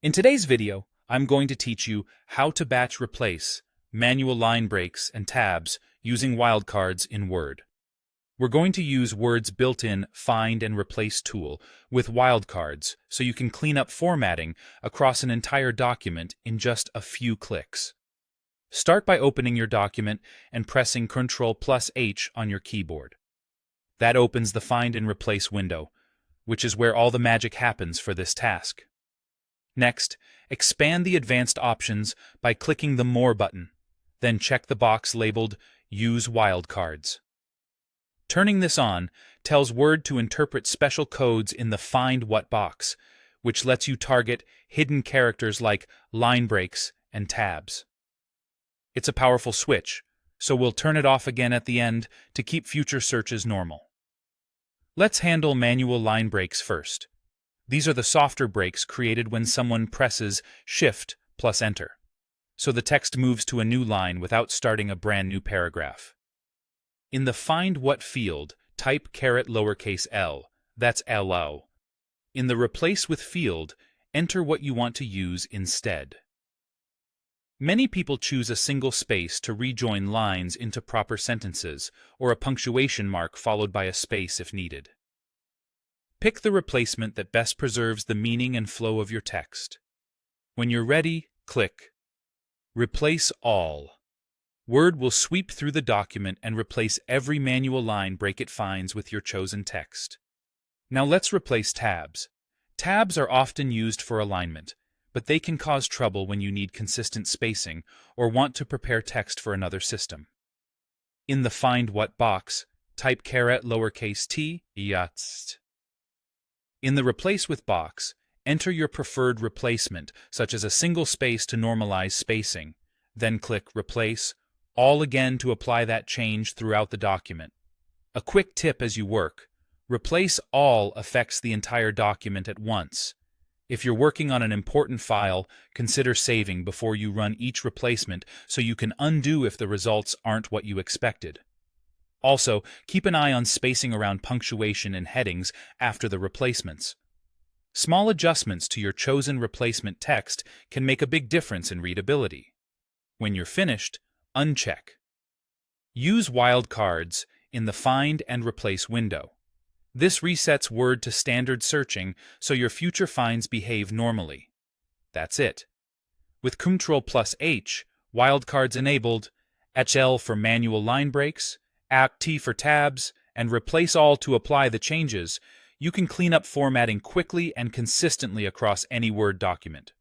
In today's video, I'm going to teach you how to batch replace manual line breaks and tabs using wildcards in Word. We're going to use Word's built-in Find and Replace tool with wildcards so you can clean up formatting across an entire document in just a few clicks. Start by opening your document and pressing Ctrl+H on your keyboard. That opens the Find and Replace window, which is where all the magic happens for this task. Next, expand the advanced options by clicking the More button, then check the box labeled Use Wildcards. Turning this on tells Word to interpret special codes in the Find What box, which lets you target hidden characters like line breaks and tabs. It's a powerful switch, so we'll turn it off again at the end to keep future searches normal. Let's handle manual line breaks first. These are the softer breaks created when someone presses Shift+Enter, so the text moves to a new line without starting a brand new paragraph. In the Find What field, type $L, that's LO. In the Replace with field, enter what you want to use instead. Many people choose a single space to rejoin lines into proper sentences, or a punctuation mark followed by a space if needed. Pick the replacement that best preserves the meaning and flow of your text. When you're ready, click Replace All. Word will sweep through the document and replace every manual line break it finds with your chosen text. Now let's replace tabs. Tabs are often used for alignment, but they can cause trouble when you need consistent spacing or want to prepare text for another system. In the Find What box, type $T, yatst. In the Replace with box, enter your preferred replacement, such as a single space to normalize spacing, then click Replace All again to apply that change throughout the document. A quick tip as you work: Replace All affects the entire document at once. If you're working on an important file, consider saving before you run each replacement so you can undo if the results aren't what you expected. Also, keep an eye on spacing around punctuation and headings after the replacements. Small adjustments to your chosen replacement text can make a big difference in readability. When you're finished, uncheck. Use wildcards in the Find and Replace window. This resets Word to standard searching so your future finds behave normally. That's it. With Ctrl+H, wildcards enabled, HL for manual line breaks, T for tabs, and Replace All to apply the changes, you can clean up formatting quickly and consistently across any Word document.